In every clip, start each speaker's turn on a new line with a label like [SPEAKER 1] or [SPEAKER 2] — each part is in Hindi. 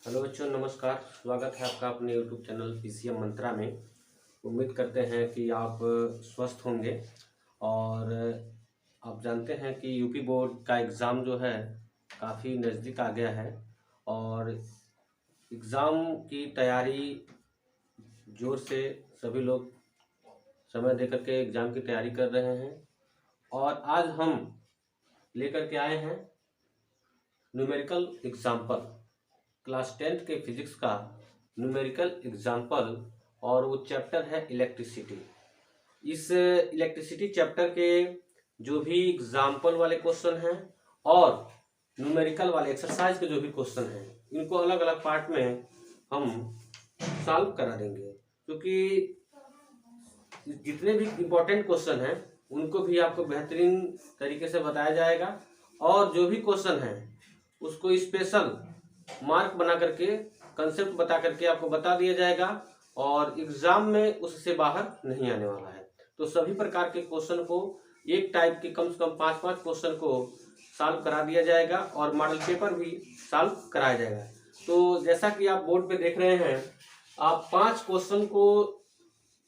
[SPEAKER 1] हेलो बच्चों, नमस्कार। स्वागत है आपका अपने यूट्यूब चैनल पीसीएम मंत्रा में। उम्मीद करते हैं कि आप स्वस्थ होंगे। और आप जानते हैं कि यूपी बोर्ड का एग्ज़ाम जो है काफ़ी नज़दीक आ गया है और एग्ज़ाम की तैयारी जोर से सभी लोग समय देकर के एग्ज़ाम की तैयारी कर रहे हैं। और आज हम लेकर के आए हैं न्यूमेरिकल एग्जाम्पल, क्लास 10th के फिजिक्स का न्यूमेरिकल एग्जाम्पल, और वो चैप्टर है इलेक्ट्रिसिटी। इस इलेक्ट्रिसिटी चैप्टर के जो भी एग्जाम्पल वाले क्वेश्चन हैं और न्यूमेरिकल वाले एक्सरसाइज के जो भी क्वेश्चन हैं, इनको अलग अलग पार्ट में हम सॉल्व करा देंगे, क्योंकि जितने भी इम्पोर्टेंट क्वेश्चन हैं उनको भी आपको बेहतरीन तरीके से बताया जाएगा और जो भी क्वेश्चन है उसको स्पेशल मार्क बना करके, कंसेप्ट बता करके आपको बता दिया जाएगा और एग्जाम में उससे बाहर नहीं आने वाला है। तो सभी प्रकार के क्वेश्चन को, एक टाइप के कम से कम 5-5 क्वेश्चन को सॉल्व करा दिया जाएगा और मॉडल पेपर भी सॉल्व कराया जाएगा। तो जैसा कि आप बोर्ड पे देख रहे हैं, आप 5 क्वेश्चन को,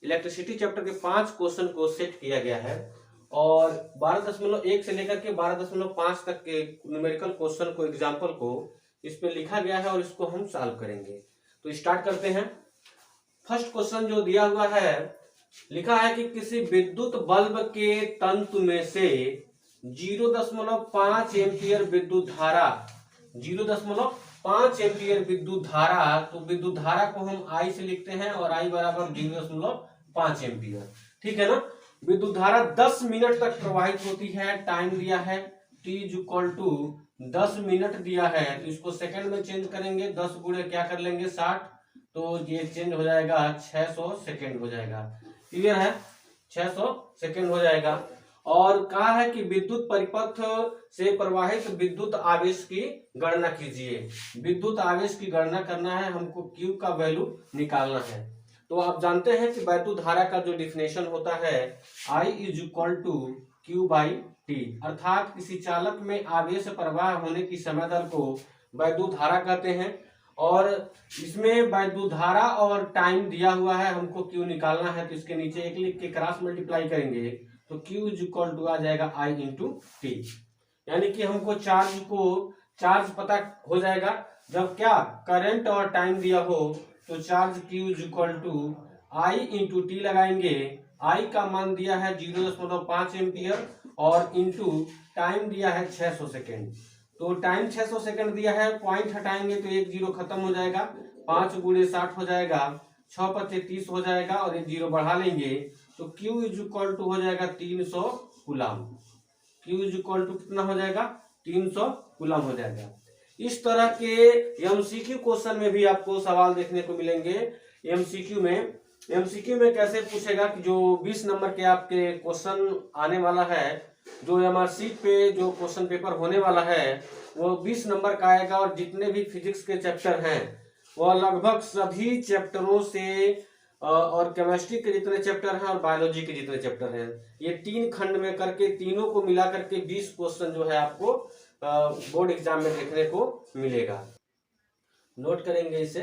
[SPEAKER 1] इलेक्ट्रिसिटी चैप्टर के 5 क्वेश्चन को सेट किया गया है और 12.1 से लेकर के 12.5 तक के न्यूमेरिकल क्वेश्चन को, एग्जाम्पल को इस पे लिखा गया है और इसको हम सॉल्व करेंगे। तो स्टार्ट करते हैं। फर्स्ट क्वेश्चन जो दिया हुआ है, लिखा है कि किसी विद्युत बल्ब के तंतु में से 0.5 एम्पियर विद्युत धारा, 0.5 एम्पियर विद्युत धारा, तो विद्युत धारा को हम I से लिखते हैं और I बराबर 0.5 एम्पियर। ठीक है ना। विद्युत धारा 10 मिनट तक प्रवाहित होती है। टाइम दिया है T = 10 मिनट दिया है, तो इसको सेकंड में चेंज करेंगे। 10 गुणे क्या कर लेंगे 60, तो ये चेंज हो जाएगा 600 सेकंड हो जाएगा। क्लियर है, 600 सेकंड हो जाएगा। और कहा है कि विद्युत परिपथ से प्रवाहित विद्युत आवेश की गणना कीजिए। विद्युत आवेश की गणना करना है हमको, Q का वैल्यू निकालना है। तो आप जानते हैं कि वैद्युत धारा का जो डिफिनेशन होता है, I = Q/T, अर्थात किसी चालक में आवेश प्रवाह होने की समय दर को वैद्युत धारा कहते हैं। और इसमें वैद्युत धारा और टाइम दिया हुआ है, हमको Q निकालना है, तो इसके नीचे एक लिख के क्रॉस मल्टीप्लाई करेंगे तो Q = आ जाएगा I × T। यानी कि हमको चार्ज पता हो जाएगा जब क्या करंट और टाइम दिया हो, तो चार्ज Q = I × T लगाएंगे। I का मान दिया है 0.5 एम्पियर और इंटू टाइम दिया है 600 सेकेंड। तो टाइम 600 सेकेंड दिया है, पॉइंट हटाएंगे तो 1 0 खत्म हो जाएगा, 5 × 60 हो जाएगा, 6 × 5 30 हो जाएगा और 1 0 बढ़ा लेंगे तो Q = हो जाएगा 300 कूलम। Q = कितना हो जाएगा 300 कूलम हो जाएगा। इस तरह के एमसीक्यू क्वेश्चन में भी आपको सवाल देखने को मिलेंगे। एमसीक्यू में कैसे पूछेगा कि जो 20 नंबर के आपके क्वेश्चन आने वाला है, जो एमआर शीट पे जो क्वेश्चन पेपर होने वाला है वो 20 नंबर का आएगा और जितने भी फिजिक्स के चैप्टर हैं वो लगभग सभी चैप्टरों से, और केमिस्ट्री के जितने चैप्टर हैं और बायोलॉजी के जितने चैप्टर हैं, ये 3 खंड में करके तीनों को मिला करके 20 क्वेश्चन जो है आपको बोर्ड एग्जाम में देखने को मिलेगा। नोट करेंगे इसे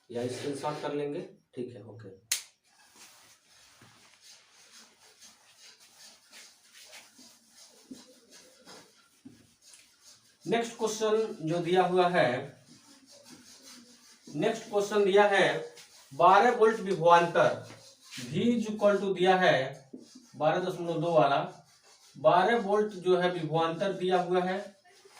[SPEAKER 1] या स्क्रीनशॉट कर लेंगे। ठीक है, ओके। नेक्स्ट क्वेश्चन जो दिया हुआ है, नेक्स्ट क्वेश्चन दिया है 12 वोल्ट विभवांतर, V = दिया है 12.2 वाला 12 वोल्ट जो है विभवांतर दिया हुआ है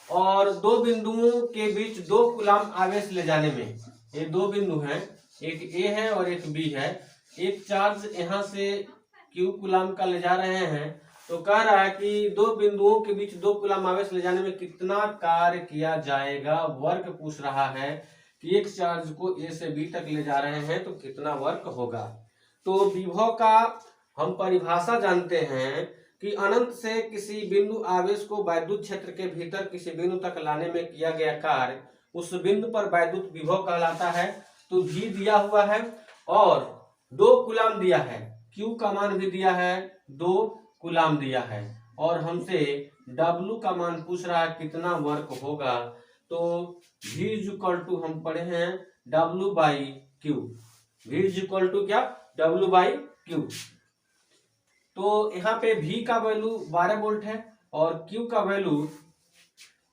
[SPEAKER 1] और दो बिंदुओं के बीच 2 कूलम आवेश ले जाने में, ये 2 बिंदु हैं, एक A है और एक B है। एक चार्ज यहाँ से Q कूलम का ले जा रहे हैं, तो कह रहा है कि 2 बिंदुओं के बीच 2 कूलम आवेश ले जाने में कितना कार्य किया जाएगा। वर्क पूछ रहा है कि एक चार्ज को A से B तक ले जा रहे हैं तो कितना वर्क होगा। तो विभव का हम परिभाषा जानते हैं कि अनंत से किसी बिंदु आवेश को वैद्युत क्षेत्र के भीतर किसी बिंदु तक लाने में किया गया कार्य उस बिंदु पर वैद्युत विभव कहलाता है। तो V दिया हुआ है और 2 कूलम दिया है, Q का मान भी दिया है, 2 कूलम दिया है और हमसे W का मान पूछ रहा है कितना वर्क होगा। तो V इज इक्वल टू हम पढ़े हैं W by Q. V is equal to क्या, W बाई क्यू। तो यहाँ पे V का वैल्यू 12 वोल्ट है और Q का वैल्यू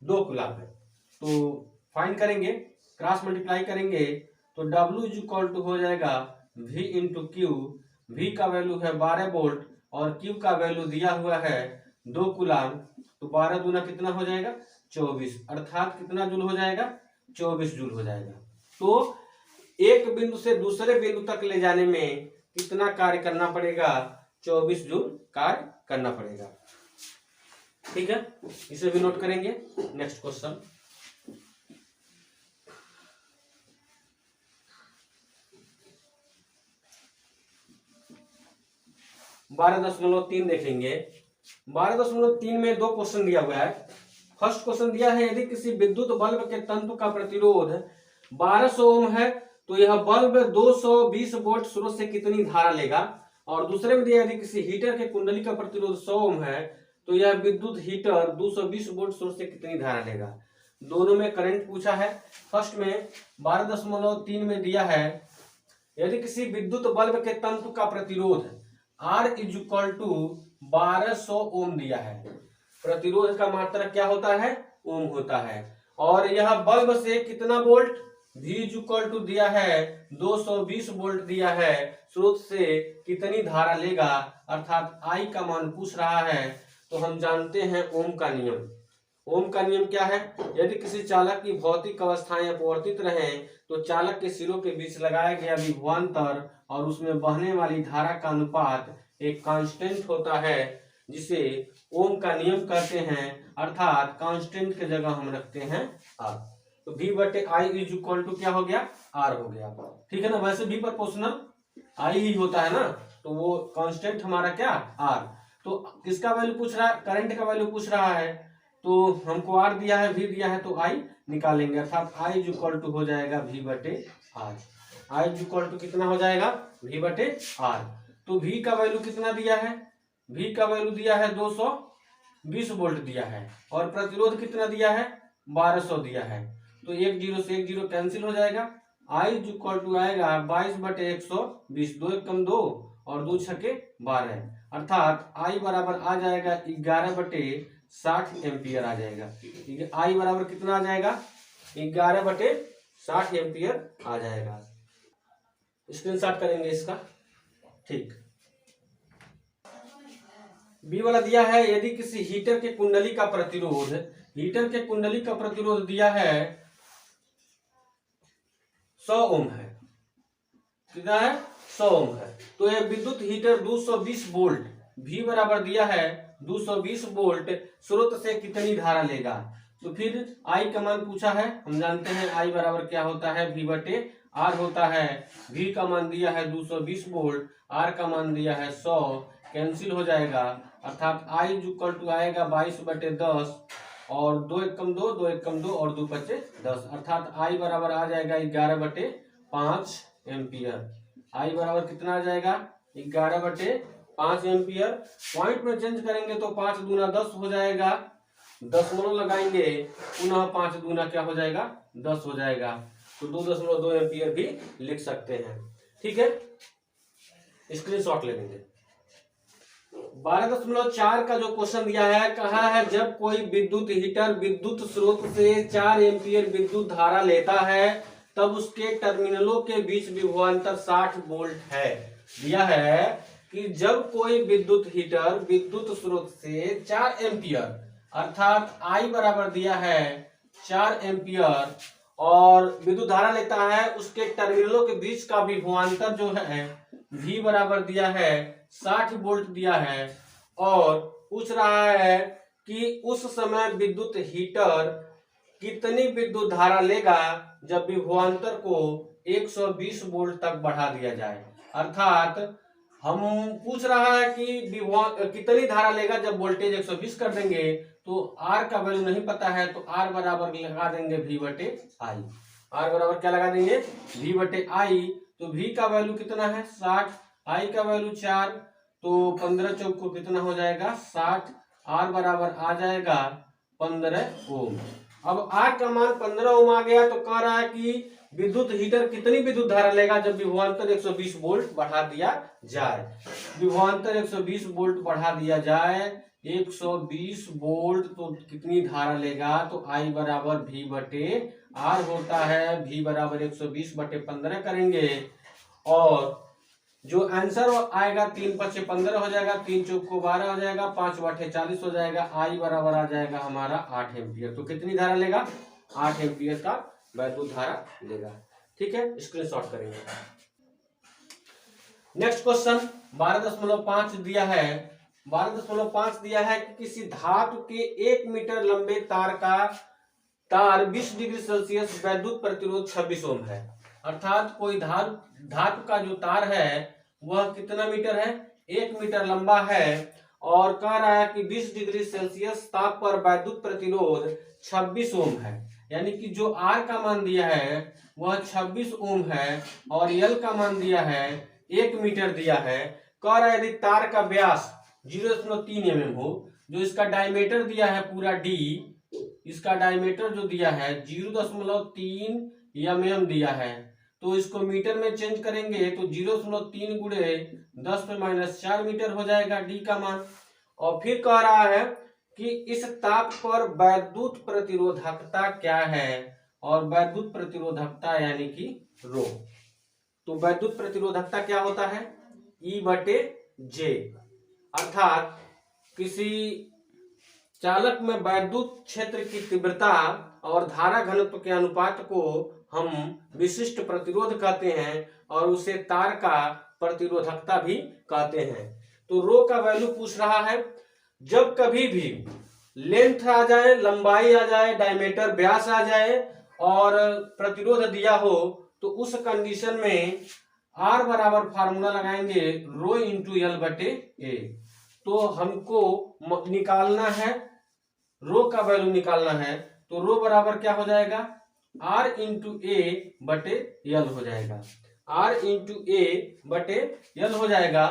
[SPEAKER 1] 2 कूलम है। तो फाइंड करेंगे, क्रॉस मल्टीप्लाई करेंगे तो W इज इक्वल टू हो जाएगा V इंटू क्यू। V का वैल्यू है 12 वोल्ट और Q का वैल्यू दिया हुआ है 2 कूलम। तो 12 दूना कितना हो जाएगा 24, अर्थात कितना जूल हो जाएगा 24 जूल हो जाएगा। तो एक बिंदु से दूसरे बिंदु तक ले जाने में कितना कार्य करना पड़ेगा, 24 जूल कार्य करना पड़ेगा। ठीक है, इसे भी नोट करेंगे। नेक्स्ट क्वेश्चन, बारह दशमलव तीन देखेंगे। 12.3 में दो क्वेश्चन दिया हुआ है। फर्स्ट क्वेश्चन दिया है यदि किसी विद्युत बल्ब के तंतु का प्रतिरोध 1200 ओम है तो यह बल्ब 220 वोल्ट स्रोत से कितनी धारा लेगा। और दूसरे में दिया यदि किसी हीटर के कुंडली का प्रतिरोध 100 ओम है तो यह विद्युत हीटर 220 वोल्ट स्रोत से कितनी धारा लेगा। दोनों में करंट पूछा है। फर्स्ट में 12.3 में दिया है यदि किसी विद्युत बल्ब के तंतु का प्रतिरोध R इज इक्वल टू 1200 ओम दिया है। प्रतिरोध का मात्रा क्या होता है, ओम होता है। और यह बल्ब से कितना volt, V is equal to दिया है 220 वोल्ट दिया है, स्रोत से कितनी धारा लेगा, अर्थात I का मान पूछ रहा है। तो हम जानते हैं ओम का नियम। ओम का नियम क्या है, यदि किसी चालक की भौतिक अवस्थाएं अपरिवर्तित रहें तो चालक के सिरों के बीच लगाया गया विभवांतर और उसमें बहने वाली धारा का अनुपात एक कांस्टेंट होता है जिसे ओम का नियम कहते हैं, अर्थात कांस्टेंट की जगह हम रखते हैं आर। तो V बटे आई इज इक्वल टू क्या हो गया, आर हो गया। ठीक है ना, वैसे भी प्रोपोर्शनल आई ही होता है ना, तो वो कांस्टेंट हमारा क्या आर। तो किसका वैल्यू पूछ रहा है, करंट का वैल्यू पूछ रहा है। तो हमको आर दिया है, V दिया है, तो आई निकालेंगे, अर्थात आई इज इक्वल टू हो जाएगा V बटे R. I is equal to कितना हो जाएगा, V बटे आर। तो V का वैल्यू कितना दिया है, V का वैल्यू दिया है 220 वोल्ट दिया है और प्रतिरोध कितना दिया है 1200 दिया है। तो एक जीरो से एक जीरो कैंसिल हो जाएगा। आई इज इक्वल टू आएगा 22 बटे 120, 2 एकम 2 और 2 छके 12, अर्थात आई बराबर आ जाएगा 11 बटे 60 एम्पियर आ जाएगा। ठीक है, आई बराबर कितना आ जाएगा 11 बटे 60 एम्पियर आ जाएगा। स्क्रीनशॉट करेंगे इसका। ठीक, बी वाला दिया है यदि किसी हीटर के कुंडली का प्रतिरोध, हीटर के कुंडली का प्रतिरोध दिया है 100 ओम है, कितना है 100 ओम है, तो यह विद्युत हीटर 220 वोल्ट, V बराबर दिया है 220 वोल्ट, स्रोत से कितनी धारा लेगा। तो फिर I का मान पूछा है, हम जानते हैं I बराबर क्या होता है, V बटे R होता है। V का मान दिया है 220 वोल्ट, R का मान दिया है 100, कैंसिल हो जाएगा, अर्थात I इक्वल टू आएगा 22 बटे 10 और 2 एकम 2, 2 एकम 2 और 2 पचे 10, अर्थात I बराबर आ जाएगा 11 बटे 5 एम्पियर। I बराबर कितना आ जाएगा 11 बटे 5 एम्पियर। पॉइंट में चेंज करेंगे तो 5 दूना 10 हो जाएगा, दशमलव लगाएंगे पुनः 5 दूना क्या हो जाएगा 10 हो जाएगा, तो 2.2 एम्पियर भी लिख सकते हैं। ठीक है, स्क्रीनशॉट ले लेंगे। 12.4 का जो क्वेश्चन दिया है, कहा है जब कोई विद्युत हीटर विद्युत स्रोत से 4 एम्पियर विद्युत धारा लेता है तब उसके टर्मिनलों के बीच विभवांतर 60 वोल्ट है। दिया है कि जब कोई विद्युत हीटर विद्युत स्रोत से 4 एम्पियर अर्थात I बराबर दिया है 4 एम्पियर और विद्युत धारा लेता है, उसके टर्मिनलों के बीच का विभवांतर जो है V बराबर दिया है 60 वोल्ट दिया है और पूछ रहा है कि उस समय विद्युत हीटर कितनी विद्युत धारा लेगा जब विभवांतर को 120 वोल्ट तक बढ़ा दिया जाए। अर्थात हम पूछ रहा है कि कितनी धारा लेगा जब वोल्टेज 120 कर देंगे, तो R का वैल्यू नहीं पता है, तो R बराबर लगा देंगे V बटे आई। R बराबर क्या लगा देंगे V बटे आई। तो V का वैल्यू कितना है 60, I का वैल्यू 4, तो 15 चौक को कितना हो जाएगा 60, R बराबर आ जाएगा 15 ओम। अब आर का मान 15 ओम आ गया तो कह रहा है कि विद्युत हीटर कितनी विद्युत धारा लेगा जब विभवांतर 120 वोल्ट बढ़ा दिया जाए। विभवांतर 120 वोल्ट बढ़ा दिया जाए 120 वोल्ट तो कितनी धारा लेगा, तो आई बराबर V बटे आर होता है। V बराबर 120 बटे 15 करेंगे और जो आंसर आएगा 3 पचे 15 हो जाएगा, 3 चौक को 12 हो जाएगा, 5 बटे 40 हो जाएगा। आई बराबर आ जाएगा हमारा 8 एम्पियर। तो कितनी धारा लेगा, 8 एम्पियर का वैद्युत धारा लेगा। ठीक है, स्क्रीनशॉट करेंगे। नेक्स्ट क्वेश्चन 12.5 दिया है। 12.5 दिया है कि किसी धातु के 1 मीटर लंबे तार 20 डिग्री सेल्सियस वैद्युत प्रतिरोध 26 ओम है। अर्थात कोई धातु का जो तार है वह कितना मीटर है, 1 मीटर लंबा है और कह रहा है कि 20 डिग्री सेल्सियस ताप पर वैद्युत प्रतिरोध 26 ओम है। यानी कि जो आर का मान दिया है वह 26 ओम है और एल का मान दिया है 1 मीटर दिया है। कह रहा है यदि तार का व्यास 0.3 mm हो, जो इसका डायमीटर दिया है पूरा डी, इसका डायमीटर जो दिया है 0.3 mm दिया है, तो इसको मीटर में चेंज करेंगे तो 0.3 गुणे 10⁻⁴ मीटर हो जाएगा डी का मान। और फिर कह रहा है कि इस ताप पर वैद्युत प्रतिरोधकता क्या है, और वैद्युत प्रतिरोधकता यानी कि रो। तो वैद्युत प्रतिरोधकता क्या होता है, E बटे जे। अर्थात किसी चालक में वैद्युत क्षेत्र की तीव्रता और धारा घनत्व के अनुपात को हम विशिष्ट प्रतिरोध कहते हैं और उसे तार का प्रतिरोधकता भी कहते हैं। तो रो का वैल्यू पूछ रहा है। जब कभी भी लेंथ आ जाए, लंबाई आ जाए, डायमीटर व्यास आ जाए और प्रतिरोध दिया हो तो उस कंडीशन में आर बराबर फार्मूला लगाएंगे रो इंटू एल बटे ए। तो हमको निकालना है, रो का वैल्यू निकालना है, तो रो बराबर क्या हो जाएगा, आर इंटू ए बटे यल हो जाएगा। आर इंटू ए बटे यल हो जाएगा।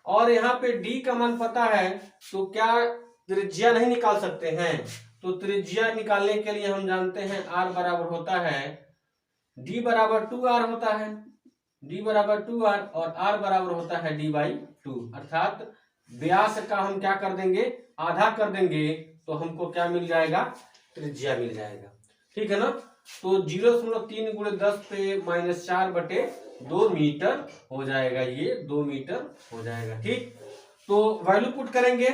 [SPEAKER 1] और यहाँ पे डी का मान पता है तो क्या त्रिज्या नहीं निकाल सकते हैं, तो त्रिज्या निकालने के लिए हम जानते हैं आर बराबर होता है डी बराबर 2r होता है, डी बराबर 2r और आर बराबर होता है d/2। अर्थात व्यास का हम क्या कर देंगे, आधा कर देंगे तो हमको क्या मिल जाएगा, त्रिज्या मिल जाएगा। ठीक है ना। तो 0.3 गुणे 10⁻⁴ बटे 2 मीटर हो जाएगा, ये 2 मीटर हो जाएगा। ठीक, तो वैल्यू पुट करेंगे।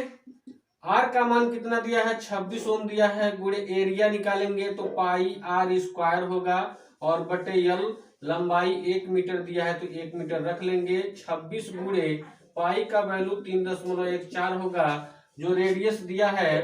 [SPEAKER 1] आर का मान कितना दिया है, 26 ओम दिया है, गुणे एरिया निकालेंगे तो πr² होगा और बटे यल लंबाई 1 मीटर दिया है तो 1 मीटर रख लेंगे। 26 गुणे पाई का वैल्यू 3.14 होगा। जो रेडियस दिया है,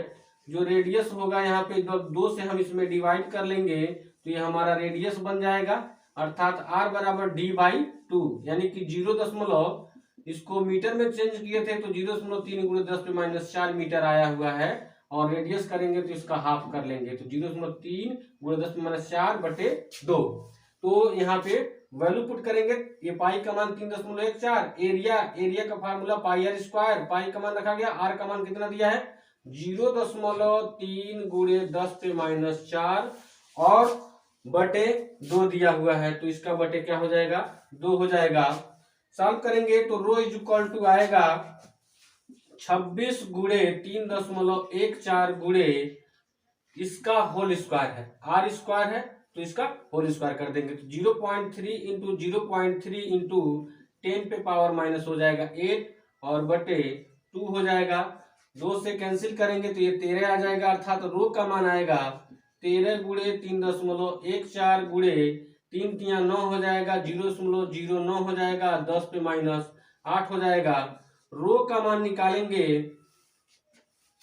[SPEAKER 1] जो रेडियस होगा यहाँ पे 2 से हम इसमें डिवाइड कर लेंगे तो ये हमारा रेडियस बन जाएगा। अर्थात r बराबर d/2 यानी कि 0. इसको मीटर में चेंज किए थे तो 0.3 गुणे 10⁻⁴ मीटर आया हुआ है और रेडियस करेंगे तो इसका हाफ कर लेंगे तो 0.3 गुणे 10⁻⁴ बटे 2। तो यहाँ पे वैल्यू पुट करेंगे, ये पाई का मान 3.14, एरिया का फार्मूला πr², पाई का मान रखा गया, आर का मान कितना दिया है 0.3 गुणे 10⁻⁴ और बटे 2 दिया हुआ है तो इसका बटे क्या हो जाएगा, 2 हो जाएगा। सॉल्व करेंगे तो रो इज इक्वल टू आएगा 26 गुणे 3.14 गुणे इसका होल स्क्वायर है, आर स्क्वायर है तो इसका होल स्क्वायर कर देंगे तो 0.3 इंटू 0.3 इंटू 10 पे पावर माइनस हो जाएगा 8 और बटे 2 हो जाएगा। 2 से कैंसिल करेंगे तो ये 13 आ जाएगा। अर्थात रो का मान आएगा 13 गुणे 3.14 गुणे 3 × 9 हो जाएगा, 0.09 हो जाएगा, 10 पे -8 हो जाएगा। रो का मान निकालेंगे,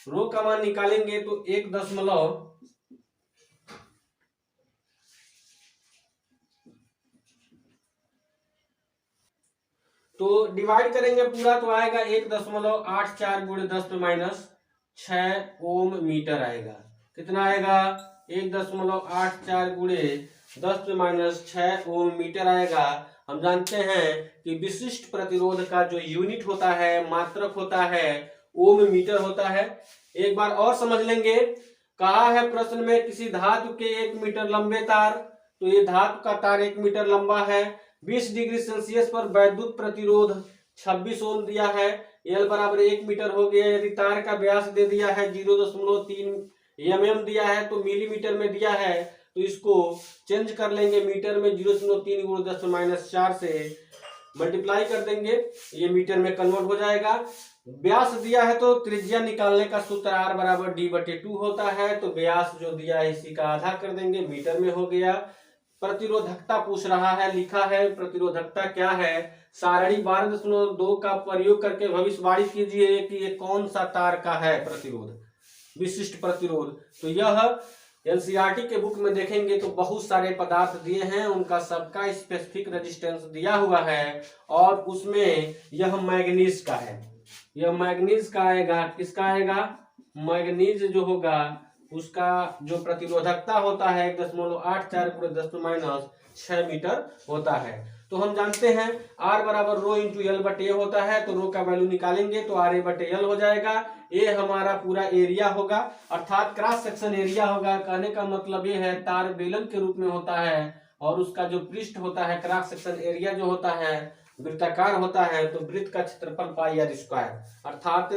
[SPEAKER 1] रो का मान निकालेंगे तो 1 दशमलव तो डिवाइड करेंगे पूरा तो आएगा 1.84 गुणे 10 पे -6 ओम मीटर आएगा। कितना आएगा, 1.84 गुणे 10 पे -6 ओम मीटर आएगा। हम जानते हैं कि विशिष्ट प्रतिरोध का जो यूनिट होता है, मात्रक होता है, ओम मीटर होता है। एक बार और समझ लेंगे, कहा है प्रश्न में किसी धातु के 1 मीटर लंबे तार, तो ये धातु का तार 1 मीटर लंबा है, 20 डिग्री सेल्सियस पर वैद्युत प्रतिरोध 26 ओम दिया है, एल बराबर 1 मीटर हो गया। यदि तार का व्यास दे दिया है 0.3 mm दिया है, तो मिलीमीटर में दिया है, तो इसको चेंज कर लेंगे मीटर में, 0.3 × 10⁻⁴ से मल्टीप्लाई कर देंगे, ये मीटर में कन्वर्ट हो जाएगा। व्यास दिया है तो त्रिज्या निकालने का सूत्र R बराबर D/2 होता है, तो व्यास जो दिया है इसी का आधा कर देंगे, मीटर में हो गया। प्रतिरोधकता पूछ रहा है, लिखा है प्रतिरोधकता क्या है, सारणी 12.2 का प्रयोग करके भविष्यवाणी कीजिए कि ये कौन सा तार का है प्रतिरोध, विशिष्ट प्रतिरोध। तो यह एनसीईआरटी के बुक में देखेंगे तो बहुत सारे पदार्थ दिए हैं, उनका सबका स्पेसिफिक रेजिस्टेंस दिया हुआ है, और उसमें यह मैग्नीज का है। यह मैग्नीज का आएगा, किसका आएगा, मैग्नीज जो होगा उसका जो प्रतिरोधकता होता है 1.84 × 10⁻⁶ मीटर होता है। तो हम जानते हैं R बराबर रो इंटू एल बटे होता है, तो रो का वैल्यू निकालेंगे तो RA बटे एल हो जाएगा। ये हमारा पूरा एरिया होगा, अर्थात क्रॉस सेक्शन एरिया होगा। कहने का मतलब ये है तार बेलन के रूप में होता है, और उसका जो पृष्ठ होता है, क्रॉस सेक्शन एरिया जो होता है वृत्ताकार होता है, तो वृत्त का क्षेत्रफल πr², अर्थात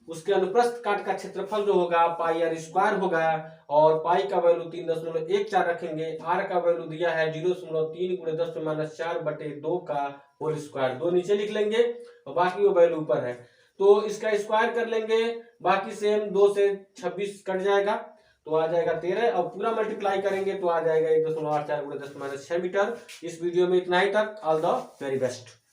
[SPEAKER 1] उसके अनुप्रस्थ काट का क्षेत्रफल जो होगा πr² होगा, और पाई का वैल्यू 3.14 रखेंगे, आर का वैल्यू दिया है 0.3 × 10⁻⁴ बटे 2 का होल स्क्वायर, 2 नीचे लिख लेंगे और बाकी वो वैल्यू ऊपर है, तो इसका स्क्वायर कर लेंगे, बाकी सेम 2 से 26 कट जाएगा तो आ जाएगा 13, और पूरा मल्टीप्लाई करेंगे तो आ जाएगा 1.84 × 10⁻⁶ मीटर। इस वीडियो में इतना ही तक। All the very best.